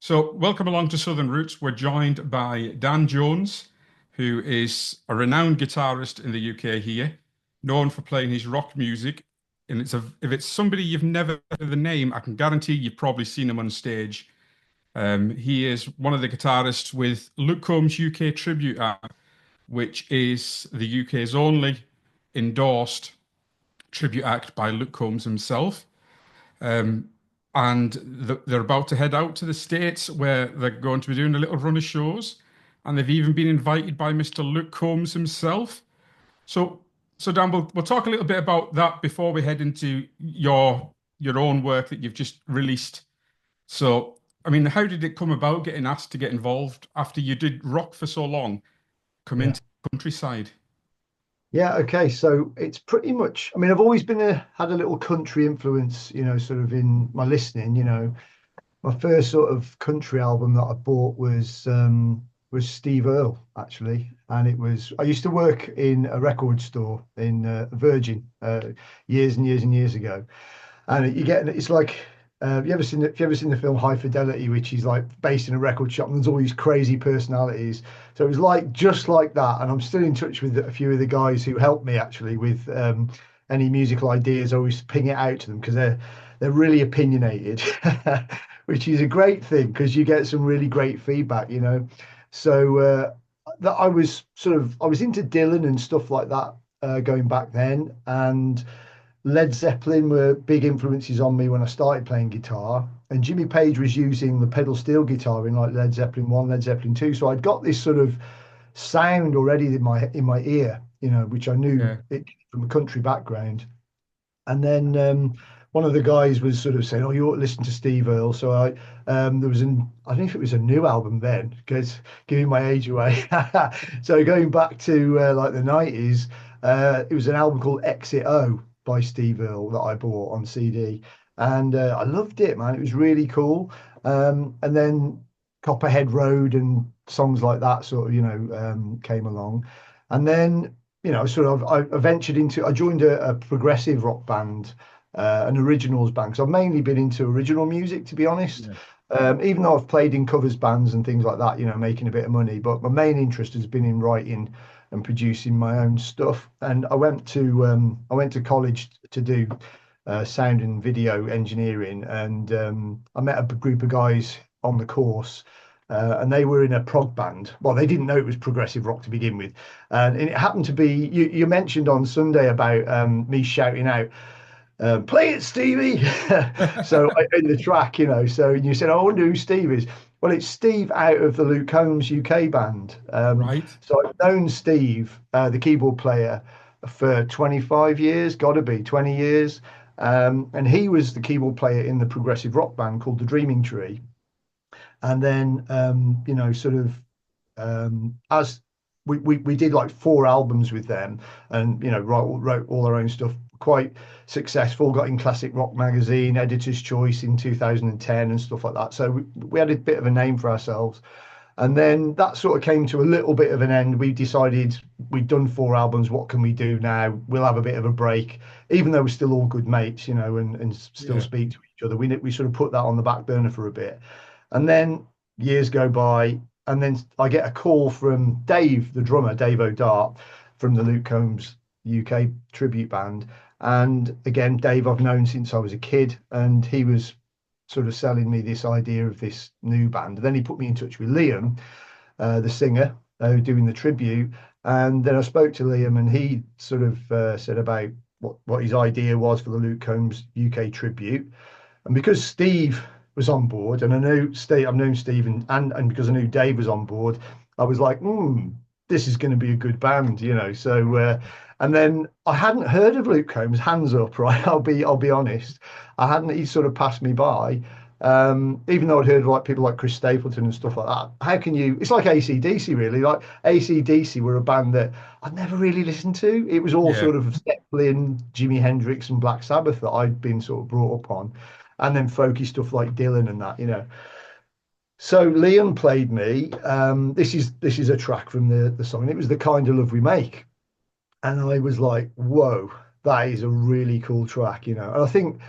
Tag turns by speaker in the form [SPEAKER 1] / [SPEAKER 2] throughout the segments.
[SPEAKER 1] So, welcome along to Southern Roots. We're joined by Dan Jones, who is a renowned guitarist in the UK here, known for playing his rock music. And if it's somebody you've never heard of the name, I can guarantee you've probably seen him on stage. He is one of the guitarists with Luke Combs' UK Tribute Act, which is the UK's only endorsed tribute act by Luke Combs himself. Um, and they're about to head out to the States where they're going to be doing a little run of shows. And they've even been invited by Mr. Luke Combs himself. So, so Dan, we'll talk a little bit about that before we head into your own work that you've just released. So, I mean, how did it come about getting asked to get involved after you did rock for so long, come
[SPEAKER 2] Yeah.
[SPEAKER 1] into the countryside?
[SPEAKER 2] Yeah. Okay. So it's pretty much, I mean, I've always had a little country influence, sort of in my listening, My first sort of country album that I bought was Steve Earle, actually. And I used to work in a record store in Virgin years and years and years ago. And it's like, have you ever seen the film High Fidelity, which is like based in a record shop and there's all these crazy personalities. So it was like just like that. And I'm still in touch with a few of the guys who helped me actually with any musical ideas. I always ping it out to them because they're really opinionated, which is a great thing because you get some really great feedback. So that I was into Dylan and stuff like that going back then, and Led Zeppelin were big influences on me when I started playing guitar. And Jimmy Page was using the pedal steel guitar in like Led Zeppelin 1, Led Zeppelin 2. So I'd got this sort of sound already in my ear, which I knew
[SPEAKER 1] Yeah,
[SPEAKER 2] it from a country background. And then one of the guys was sort of saying, "Oh, you ought to listen to Steve Earle." So I don't know if it was a new album then, because giving my age away. So going back to like the 90s, it was an album called Exit O by Steve Earle that I bought on CD, and I loved it, man. It was really cool. And then Copperhead Road and songs like that sort of, came along, and then sort of I ventured into, I joined a progressive rock band, an originals band. Because I've mainly been into original music, to be honest.
[SPEAKER 1] yeah,
[SPEAKER 2] Even though I've played in covers bands and things like that, making a bit of money. But my main interest has been in writing and producing my own stuff. And I went to college to do sound and video engineering, and I met a group of guys on the course, and they were in a prog band. Well, they didn't know it was progressive rock to begin with, and it happened to be you mentioned on Sunday about me shouting out, "Play it, Stevie!" So in the track, so you said, "Oh, I wonder who Steve is." Well, it's Steve out of the Luke Combs UK band.
[SPEAKER 1] right.
[SPEAKER 2] So I've known Steve, the keyboard player, for 25 years, got to be 20 years. And he was the keyboard player in the progressive rock band called the Dreaming Tree. And then, sort of as we did like four albums with them, and wrote all our own stuff, quite successful, got in Classic Rock magazine, Editor's Choice in 2010 and stuff like that. So we had a bit of a name for ourselves. And then that sort of came to a little bit of an end. We decided we'd done four albums. What can we do now? We'll have a bit of a break, even though we're still all good mates, and still
[SPEAKER 1] Yeah.
[SPEAKER 2] speak to each other. We sort of put that on the back burner for a bit. And then years go by, and then I get a call from Dave, the drummer, Dave O'Dart, from the Luke Combs UK tribute band. And again, Dave, I've known since I was a kid, and he was sort of selling me this idea of this new band. And then he put me in touch with Liam, the singer, doing the tribute. And then I spoke to Liam, and he sort of said about what his idea was for the Luke Combs UK tribute. And because Steve was on board, and I knew Steve, I've known Steve, and because I knew Dave was on board, I was like, this is going to be a good band. So, and then I hadn't heard of Luke Combs. Hands up, right? I'll be honest. I hadn't. He sort of passed me by. Even though I'd heard of like people like Chris Stapleton and stuff like that. How can you? It's like AC/DC, really. Like AC/DC were a band that I'd never really listened to. It was all
[SPEAKER 1] Yeah.
[SPEAKER 2] sort of Zeppelin, Jimi Hendrix, and Black Sabbath that I'd been sort of brought up on, and then folky stuff like Dylan and that. So Liam played me. This is a track from the song, and it was The Kind of Love We Make, and I was like, whoa, that is a really cool track. And I think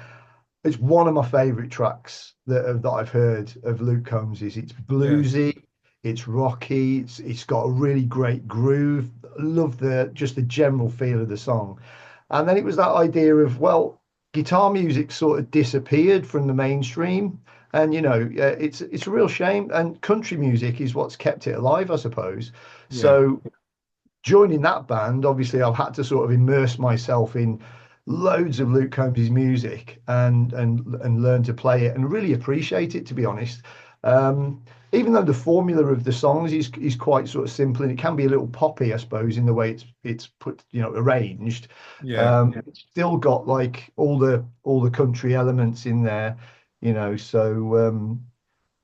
[SPEAKER 2] it's one of my favorite tracks that I've heard of Luke Combs. Is it's
[SPEAKER 1] Yeah,
[SPEAKER 2] bluesy, it's rocky, it's got a really great groove. I love the just the general feel of the song. And then it was that idea of, well, guitar music sort of disappeared from the mainstream. And it's a real shame. And country music is what's kept it alive, I suppose.
[SPEAKER 1] yeah,
[SPEAKER 2] So joining that band, obviously, I've had to sort of immerse myself in loads of Luke Combs' music and learn to play it and really appreciate it, to be honest. Um, Even though the formula of the songs is quite sort of simple and it can be a little poppy, I suppose, in the way it's put, arranged.
[SPEAKER 1] yeah,
[SPEAKER 2] It's still got like all the country elements in there, so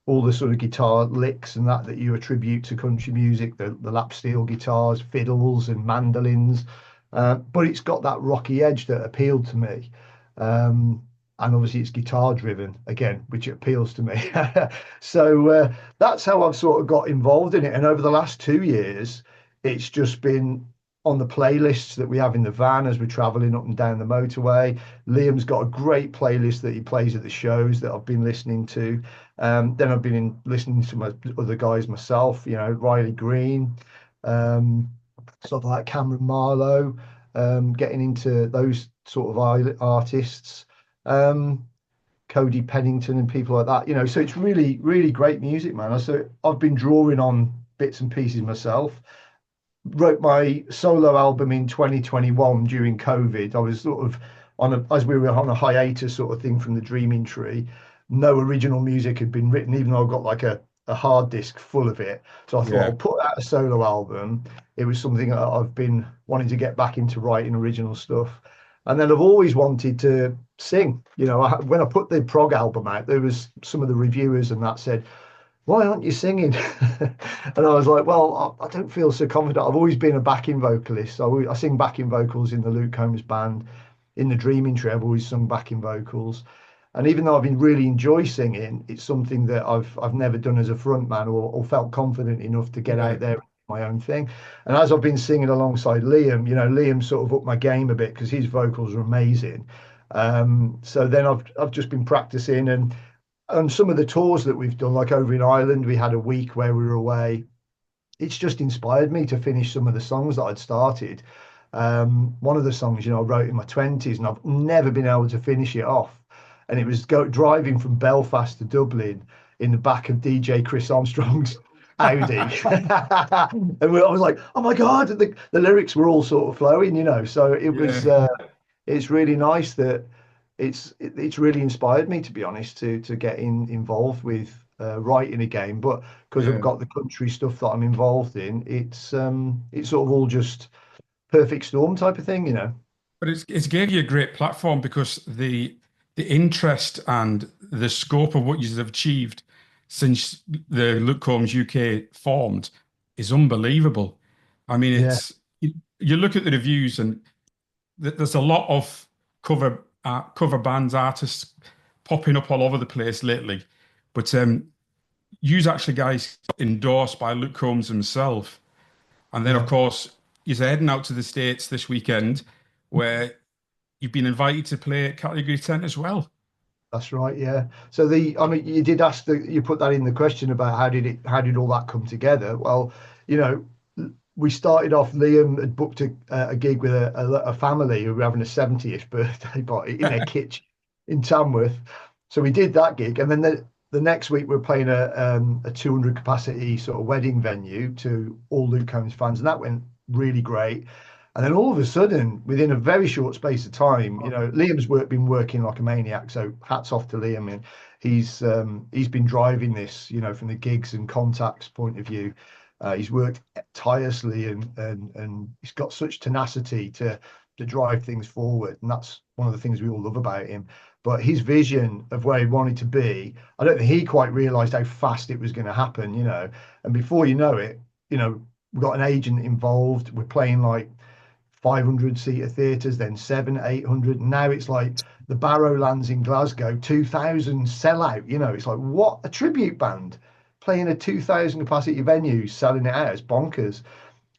[SPEAKER 2] all the sort of guitar licks and that you attribute to country music, the lap steel guitars, fiddles, and mandolins. But it's got that rocky edge that appealed to me. Um, and obviously, it's guitar driven again, which appeals to me. So that's how I've sort of got involved in it. And over the last 2 years, it's just been on the playlists that we have in the van as we're traveling up and down the motorway. Liam's got a great playlist that he plays at the shows that I've been listening to. Then I've been listening to my other guys myself, Riley Green, um, sort of like Cameron Marlowe, getting into those sort of artists, um, Cody Pennington and people like that, So it's really, really great music, man. So I've been drawing on bits and pieces myself. Wrote my solo album in 2021 during COVID. I was sort of as we were on a hiatus sort of thing from the Dreaming Tree. No original music had been written, even though I got like a hard disk full of it. So I thought
[SPEAKER 1] yeah.
[SPEAKER 2] I'll put out a solo album. It was something that I've been wanting to get back into writing original stuff. And then I've always wanted to sing. When I put the prog album out, there was some of the reviewers and that said, why aren't you singing? And I was like, well, I don't feel so confident. I've always been a backing vocalist. I sing backing vocals in the Luke Combs band. In the Dreaming Tree, I've always sung backing vocals. And even though I've been really enjoy singing, it's something that I've never done as a frontman or felt confident enough to get
[SPEAKER 1] Yeah.
[SPEAKER 2] out there and do my own thing. And as I've been singing alongside Liam, Liam sort of upped my game a bit because his vocals are amazing. So then I've just been practicing and some of the tours that we've done, like over in Ireland, we had a week where we were away. It's just inspired me to finish some of the songs that I'd started. One of the songs, I wrote in my 20s, and I've never been able to finish it off. And it was driving from Belfast to Dublin in the back of DJ Chris Armstrong's Audi. And I was like, oh my God, the lyrics were all sort of flowing, So it was,
[SPEAKER 1] Yeah,
[SPEAKER 2] it's really nice that it's really inspired me, to be honest, to get involved with writing again. But because I've
[SPEAKER 1] yeah.
[SPEAKER 2] got the country stuff that I'm involved in, it's sort of all just perfect storm type of thing.
[SPEAKER 1] But it's gave you a great platform because the interest and the scope of what you have achieved since the Luke Combs UK formed is unbelievable. I mean,
[SPEAKER 2] Yeah,
[SPEAKER 1] you look at the reviews and there's a lot of cover bands, artists popping up all over the place lately. But you's actually guys endorsed by Luke Combs himself. And then, of
[SPEAKER 2] yeah.
[SPEAKER 1] course, you're heading out to the States this weekend where you've been invited to play at Category 10 as well.
[SPEAKER 2] That's right, yeah. So I mean, you did ask you put that in the question about how did all that come together? Well, you know, we started off. Liam had booked a gig with a family who were having a 70th birthday party in their kitchen in Tamworth. So we did that gig, and then the next week we're playing a 200 capacity sort of wedding venue to all Luke Combs fans, and that went really great. And then all of a sudden, within a very short space of time, Liam's been working like a maniac. So hats off to Liam, and he's been driving this, from the gigs and contacts point of view. He's worked tirelessly and he's got such tenacity to drive things forward, and that's one of the things we all love about him. But his vision of where he wanted to be, I don't think he quite realised how fast it was going to happen. And before you know it, we've got an agent involved. We're playing like 500-seater theatres, then 800. Now it's like the Barrowlands in Glasgow, 2,000 sellout. It's like, what a tribute band playing a 2,000 capacity venue, selling it out. It's bonkers.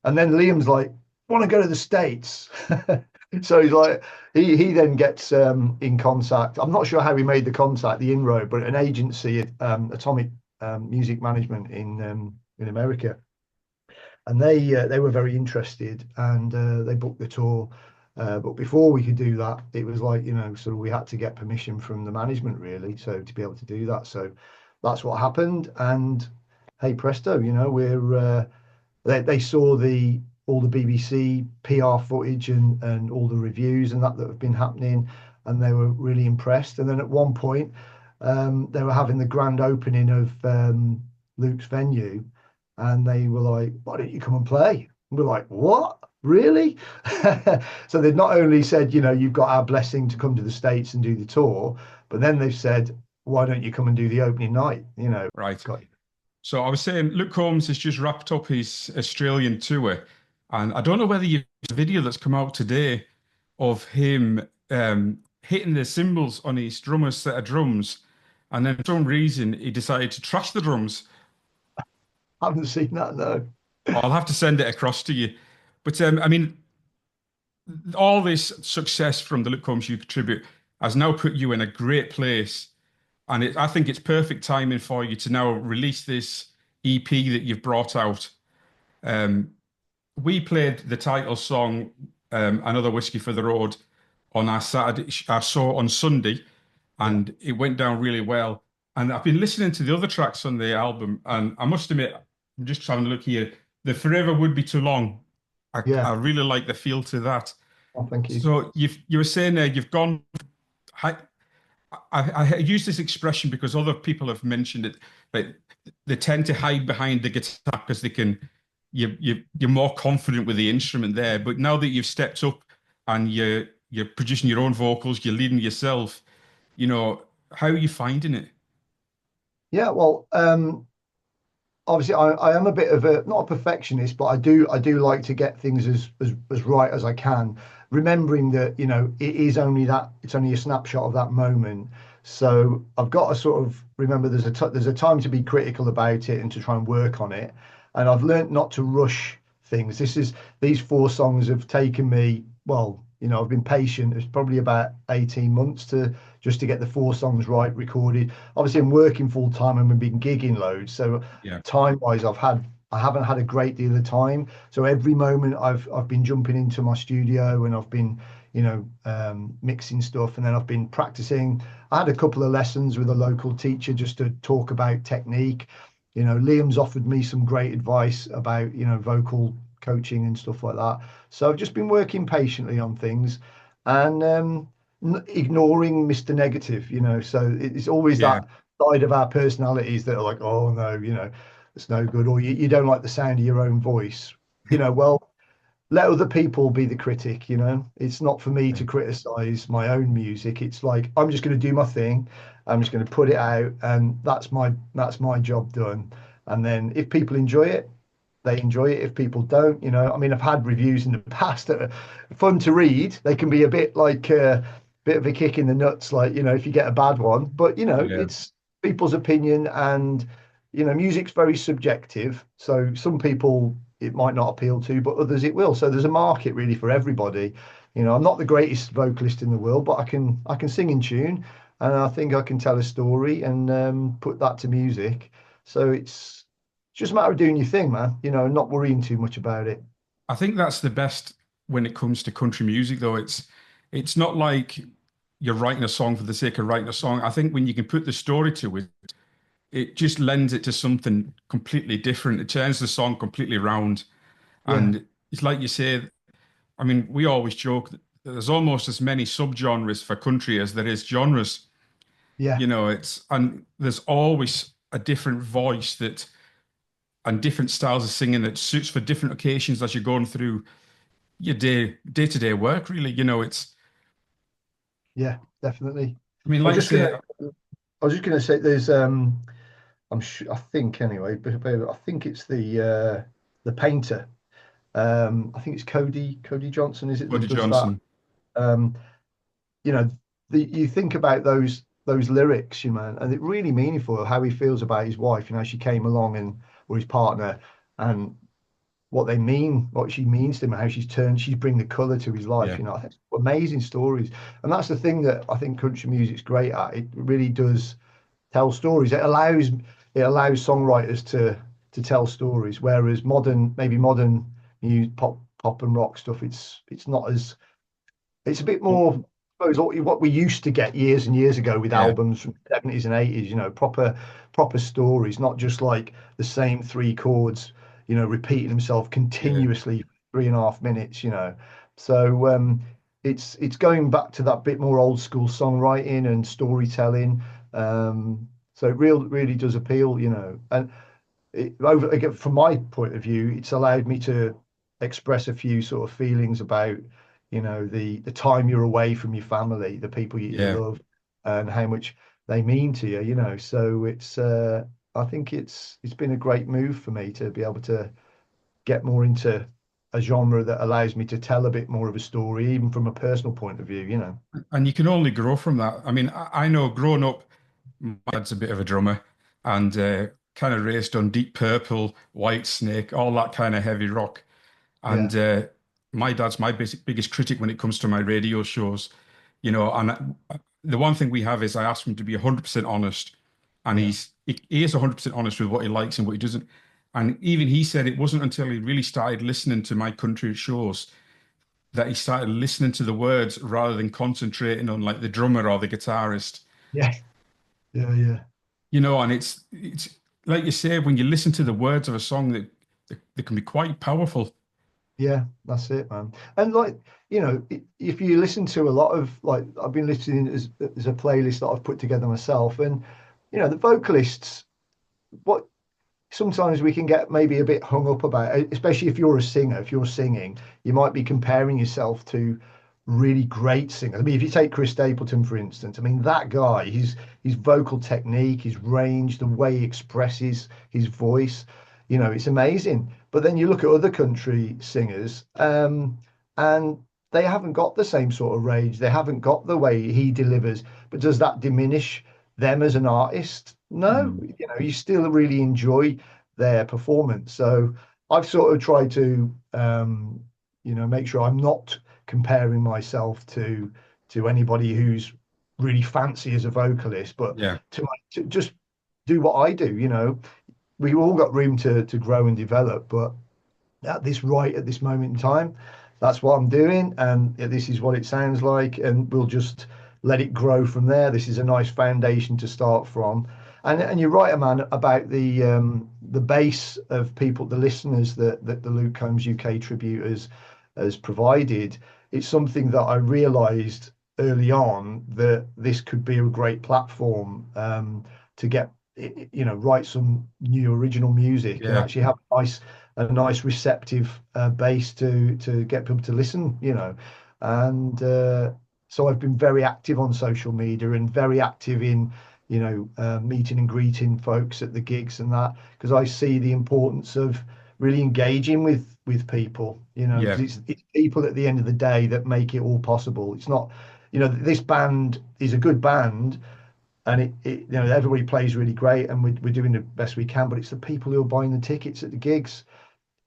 [SPEAKER 2] And then Liam's like, want to go to the States. So he's like, he then gets in contact. I'm not sure how he made the contact, the inroad, but an agency, Atomic Music Management in America, and they were very interested, and they booked the tour. But before we could do that, it was like, sort of we had to get permission from the management, really, so to be able to do that. So that's what happened, and hey presto, we're they saw the all the BBC PR footage and all the reviews and that have been happening, and they were really impressed. And then at one point, they were having the grand opening of Luke's venue, and they were like, "Why don't you come and play?" And we're like, "What? Really?" So they've not only said, you've got our blessing to come to the States and do the tour, but then they've said, "Why don't you come and do the opening night?"
[SPEAKER 1] Right.
[SPEAKER 2] Got
[SPEAKER 1] So I was saying, Luke Combs has just wrapped up his Australian tour, and I don't know whether you've seen the video that's come out today of him hitting the cymbals on his drummer's set of drums, and then for some reason he decided to trash the drums.
[SPEAKER 2] I haven't seen that, no.
[SPEAKER 1] I'll have to send it across to you. But I mean, all this success from the Luke Combs you contribute has now put you in a great place, and I think it's perfect timing for you to now release this EP that you've brought out. Um, we played the title song, "Another Whiskey for the Road," on our Saturday, our show on Sunday,
[SPEAKER 2] Yeah,
[SPEAKER 1] and it went down really well. And I've been listening to the other tracks on the album, and I must admit, I'm just having a look here. The "Forever Would Be Too Long." I
[SPEAKER 2] yeah.
[SPEAKER 1] really like the feel to that.
[SPEAKER 2] Oh, thank you.
[SPEAKER 1] So you were saying there you've gone. I, I use this expression because other people have mentioned it. Like they tend to hide behind the guitar because they can. You're more confident with the instrument there. But now that you've stepped up and you're producing your own vocals, you're leading yourself. How are you finding it?
[SPEAKER 2] Yeah, well, obviously I am a bit of a not a perfectionist, but I do like to get things as right as I can, remembering that it's only a snapshot of that moment. So I've got to sort of remember there's a time to be critical about it and to try and work on it. And I've learnt not to rush things. These four songs have taken me, well, I've been patient. It's probably about 18 months to just to get the four songs right recorded. Obviously I'm working full time and we've been gigging loads, so
[SPEAKER 1] Yeah,
[SPEAKER 2] time wise I haven't had a great deal of time. So every moment I've been jumping into my studio and I've been mixing stuff, and then I've been practicing. I had a couple of lessons with a local teacher just to talk about technique. Liam's offered me some great advice about vocal coaching and stuff like that. So I've just been working patiently on things, and ignoring Mr. Negative. So it's always
[SPEAKER 1] yeah,
[SPEAKER 2] that side of our personalities that are like, oh no, it's no good, or you don't like the sound of your own voice. Well, let other people be the critic. It's not for me to criticize my own music. It's like I'm just going to do my thing. I'm just going to put it out, and that's my job done. And then if people enjoy it, they enjoy it. If people don't, I mean, I've had reviews in the past that are fun to read. They can be a bit like a bit of a kick in the nuts, like, if you get a bad one. But,
[SPEAKER 1] yeah.
[SPEAKER 2] it's people's opinion, and, music's very subjective. So some people it might not appeal to, but others it will. So there's a market really for everybody. I'm not the greatest vocalist in the world, but I can sing in tune, and I think I can tell a story and put that to music. So it's just a matter of doing your thing, man, not worrying too much about it.
[SPEAKER 1] I think that's the best when it comes to country music, though. It's not like you're writing a song for the sake of writing a song. I think when you can put the story to it, it just lends it to something completely different. It turns the song completely around.
[SPEAKER 2] Yeah,
[SPEAKER 1] And it's like you say, I mean, we always joke that there's almost as many subgenres for country as there is genres.
[SPEAKER 2] yeah,
[SPEAKER 1] And there's always a different voice that and different styles of singing that suits for different occasions as you're going through your to day work, really.
[SPEAKER 2] yeah, definitely.
[SPEAKER 1] I mean,
[SPEAKER 2] I was
[SPEAKER 1] like you
[SPEAKER 2] just gonna,
[SPEAKER 1] say,
[SPEAKER 2] I was just gonna say, there's, I'm sure, I think anyway, but I think it's the painter. I think it's Cody Johnson, is it, that
[SPEAKER 1] Buddy
[SPEAKER 2] does that?
[SPEAKER 1] Johnson.
[SPEAKER 2] Um, you know, you think about those lyrics, and it really meaningful how he feels about his wife, she came along and or his partner, and what they mean, what she means to him, how she's bring the color to his life.
[SPEAKER 1] Yeah,
[SPEAKER 2] You know, I think amazing stories, and that's the thing that I think country music's great at. It really does tell stories. It allows songwriters to tell stories, whereas modern music, pop and rock stuff, it's not as it's a bit more, I suppose, what we used to get years and years ago with
[SPEAKER 1] yeah,
[SPEAKER 2] albums from the 70s and 80s, proper stories, not just like the same three chords, repeating himself
[SPEAKER 1] yeah.
[SPEAKER 2] continuously for 3.5 minutes, you know. So it's going back to that bit more old school songwriting and storytelling. So it really does appeal, And again, from my point of view, it's allowed me to express a few sort of feelings about, the time you're away from your family, the people you
[SPEAKER 1] Yeah.
[SPEAKER 2] love, and how much they mean to you. So I think it's been a great move for me to be able to get more into a genre that allows me to tell a bit more of a story, even from a personal point of view.
[SPEAKER 1] And you can only grow from that. I mean, I know growing up, my dad's a bit of a drummer and kind of raised on Deep Purple, White Snake, all that kind of heavy rock.
[SPEAKER 2] Yeah,
[SPEAKER 1] And my dad's my biggest critic when it comes to my radio shows, And the one thing we have is I ask him to be 100% honest, and
[SPEAKER 2] yeah,
[SPEAKER 1] he is 100% honest with what he likes and what he doesn't. And even he said it wasn't until he really started listening to my country shows that he started listening to the words rather than concentrating on like the drummer or the guitarist.
[SPEAKER 2] yeah, yeah, yeah.
[SPEAKER 1] And it's like you say, when you listen to the words of a song that they can be quite powerful.
[SPEAKER 2] Yeah, that's it, man. And like, if you listen to a lot of like I've been listening as a playlist that I've put together myself, and the vocalists, what sometimes we can get maybe a bit hung up about, especially if you're a singer, if you're singing, you might be comparing yourself to really great singers. I mean, if you take Chris Stapleton, for instance, I mean, that guy, his vocal technique, his range, the way he expresses his voice, it's amazing. But then you look at other country singers, and they haven't got the same sort of range. They haven't got the way he delivers. But does that diminish them as an artist? No,
[SPEAKER 1] Mm.
[SPEAKER 2] you still really enjoy their performance. So I've sort of tried to, make sure I'm not comparing myself to anybody who's really fancy as a vocalist, but
[SPEAKER 1] Yeah,
[SPEAKER 2] to just do what I do. We've all got room to grow and develop, but at this moment in time, that's what I'm doing, and this is what it sounds like, and we'll just let it grow from there. This is a nice foundation to start from, and you're right, man, about the base of people, the listeners that the Luke Combs UK tribute has provided. It's something that I realised early on that this could be a great platform to get write some new original music and
[SPEAKER 1] yeah,
[SPEAKER 2] actually have a nice receptive base to get people to listen, and so I've been very active on social media and very active in meeting and greeting folks at the gigs and that, because I see the importance of really engaging with people, because
[SPEAKER 1] yeah,
[SPEAKER 2] it's people at the end of the day that make it all possible. It's not, this band is a good band, and everybody plays really great, and we're doing the best we can, but it's the people who are buying the tickets at the gigs.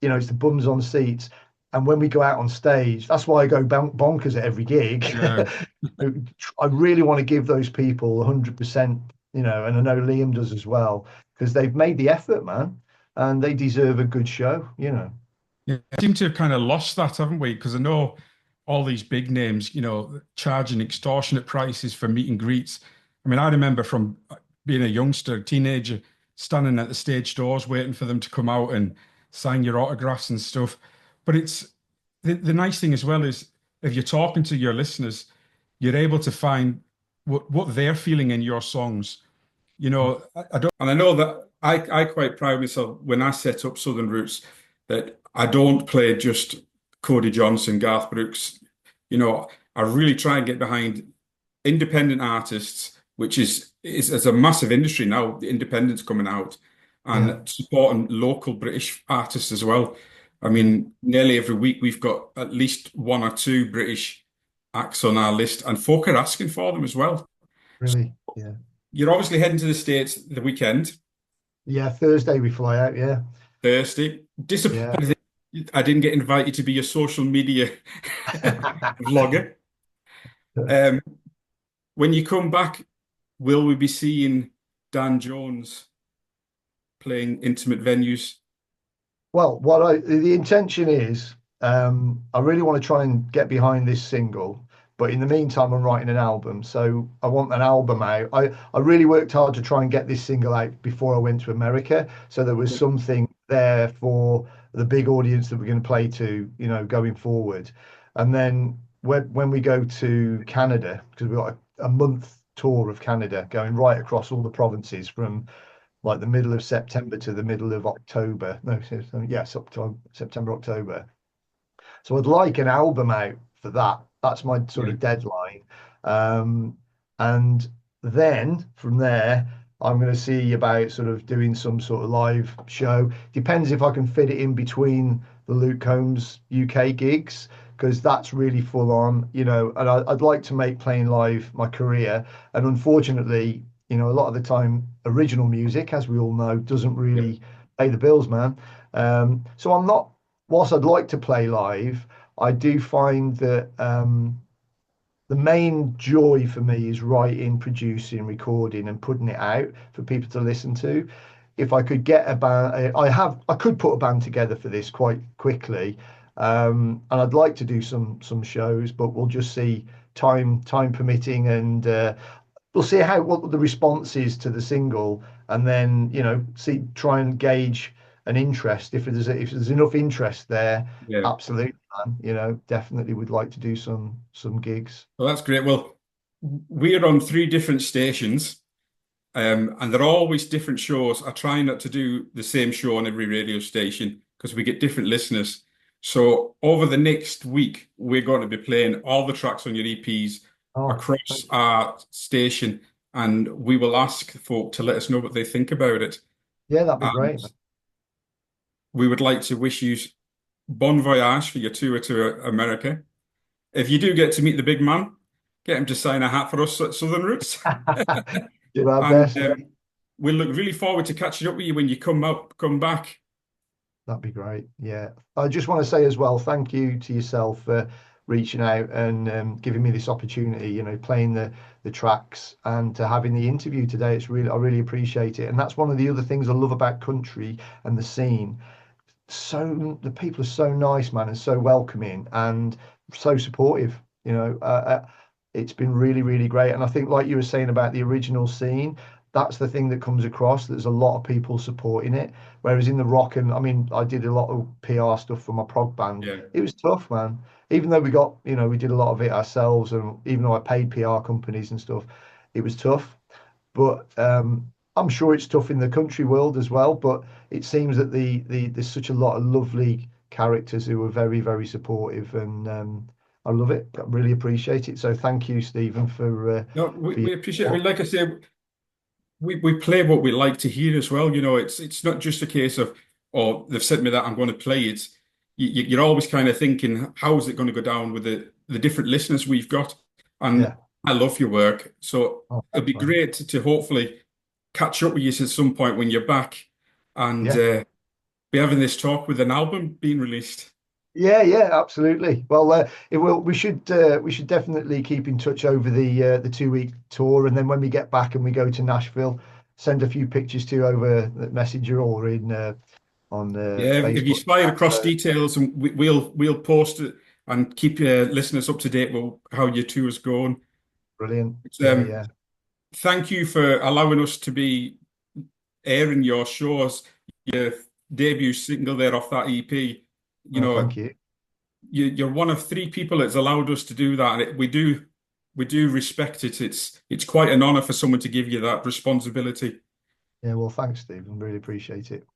[SPEAKER 2] It's the bums on seats. And when we go out on stage, that's why I go bonkers at every gig.
[SPEAKER 1] yeah.
[SPEAKER 2] I really want to give those people 100%, and I know Liam does as well, because they've made the effort, man, and they deserve a good show.
[SPEAKER 1] Yeah, we seem to have kind of lost that, haven't we? Because I know all these big names, charging extortionate prices for meet and greets. I mean, I remember from being a youngster, teenager, standing at the stage doors waiting for them to come out and sign your autographs and stuff. But it's the nice thing as well is if you're talking to your listeners, you're able to find what they're feeling in your songs. I don't, and I know that I quite pride myself when I set up Southern Roots that I don't play just Cody Johnson, Garth Brooks. I really try and get behind independent artists, which is a massive industry now. The independents coming out
[SPEAKER 2] Yeah,
[SPEAKER 1] and supporting local British artists as well. I
[SPEAKER 2] yeah,
[SPEAKER 1] mean, nearly every week we've got at least one or two British acts on our list, and folk are asking for them as well.
[SPEAKER 2] really. Yeah.
[SPEAKER 1] You're obviously heading to the States the weekend,
[SPEAKER 2] Yeah, Thursday we fly out. Yeah.
[SPEAKER 1] Thursday.
[SPEAKER 2] Yeah.
[SPEAKER 1] Disappointed. I didn't get invited to be a social media vlogger. Um, when you come back, will we be seeing Dan Jones playing intimate venues?
[SPEAKER 2] Well, the intention is, I really want to try and get behind this single, but in the meantime, I'm writing an album, so I want an album out. I really worked hard to try and get this single out before I went to America, so there was
[SPEAKER 1] Yeah,
[SPEAKER 2] something there for the big audience that we're going to play to, going forward. And then when we go to Canada, because we've got a month tour of Canada going right across all the provinces from like the middle of September to the middle of October. No, yes, October, September, October. So I'd like an album out for that. That's my sort
[SPEAKER 1] yeah,
[SPEAKER 2] of deadline. Um, and then from there, I'm going to see about sort of doing some sort of live show. Depends if I can fit it in between the Luke Combs UK gigs, because that's really full on, and I'd like to make playing live my career. And unfortunately, a lot of the time, original music, as we all know, doesn't
[SPEAKER 1] yeah,
[SPEAKER 2] really pay the bills, man. So I'm not, whilst I'd like to play live, I do find that the main joy for me is writing, producing, recording, and putting it out for people to listen to. If I could get a band, I could put a band together for this quite quickly, and I'd like to do some shows, but we'll just see time permitting, and we'll see what the response is to the single, and then see try and gauge an interest. If there's enough interest there,
[SPEAKER 1] yeah.
[SPEAKER 2] absolutely, man. Definitely would like to do some gigs.
[SPEAKER 1] Well, that's great. Well, we're on three different stations, and they're always different shows. I try not to do the same show on every radio station because we get different listeners. So over the next week, we're going to be playing all the tracks on your EPs
[SPEAKER 2] Oh,
[SPEAKER 1] across
[SPEAKER 2] thank you.
[SPEAKER 1] our station, and we will ask folk to let us know what they think about it.
[SPEAKER 2] Yeah, that'd be
[SPEAKER 1] And
[SPEAKER 2] great, man.
[SPEAKER 1] we would like to wish you bon voyage for your tour to America. If you do get to meet the big man, get him to sign a hat for us at Southern Roots.
[SPEAKER 2] Do our
[SPEAKER 1] And
[SPEAKER 2] best, mate.
[SPEAKER 1] we'll look really forward to catching up with you when you come back.
[SPEAKER 2] That'd be great. Yeah. I just want to say as well, thank you to yourself for reaching out and giving me this opportunity, playing the tracks and to having the interview today. I really appreciate it. And that's one of the other things I love about country and the scene. The people are so nice, man, and so welcoming and so supportive. It's been really, really great. And I think, like you were saying about the original scene, that's the thing that comes across. There's a lot of people supporting it. Whereas in the rock, and I mean, I did a lot of PR stuff for my prog band.
[SPEAKER 1] Yeah.
[SPEAKER 2] It was tough, man. Even though we did a lot of it ourselves, and even though I paid PR companies and stuff, it was tough. But I'm sure it's tough in the country world as well. But it seems that there's such a lot of lovely characters who are very, very supportive, and I love it. I really appreciate it. So thank you, Stephen,
[SPEAKER 1] No,
[SPEAKER 2] for your
[SPEAKER 1] we appreciate it. I mean,
[SPEAKER 2] support.
[SPEAKER 1] like I say, we play what we like to hear as well. It's not just a case of, oh, they've sent me that, I'm going to play it. You're always kind of thinking, how is it going to go down with the different listeners we've got? And
[SPEAKER 2] Yeah.
[SPEAKER 1] I love your work. So
[SPEAKER 2] Oh,
[SPEAKER 1] it'll
[SPEAKER 2] thanks,
[SPEAKER 1] be
[SPEAKER 2] man.
[SPEAKER 1] great to hopefully catch up with you at some point when you're back and
[SPEAKER 2] Yeah.
[SPEAKER 1] be having this talk with an album being released.
[SPEAKER 2] Yeah, yeah, absolutely. Well, it will. We should definitely keep in touch over the 2 week tour, and then when we get back and we go to Nashville, send a few pictures to you over the Messenger or in on
[SPEAKER 1] Yeah, if you
[SPEAKER 2] Facebook.
[SPEAKER 1] slide across details, and we'll post it and keep your listeners up to date with how your tour's going.
[SPEAKER 2] Brilliant.
[SPEAKER 1] It's,
[SPEAKER 2] Yeah, yeah.
[SPEAKER 1] thank you for allowing us to be airing your shows, your debut single there off that EP. You
[SPEAKER 2] Oh,
[SPEAKER 1] know,
[SPEAKER 2] thank you.
[SPEAKER 1] you're one of three people that's allowed us to do that, and we do respect it. It's quite an honor for someone to give you that responsibility.
[SPEAKER 2] Yeah, well, thanks, Stephen. Really appreciate it.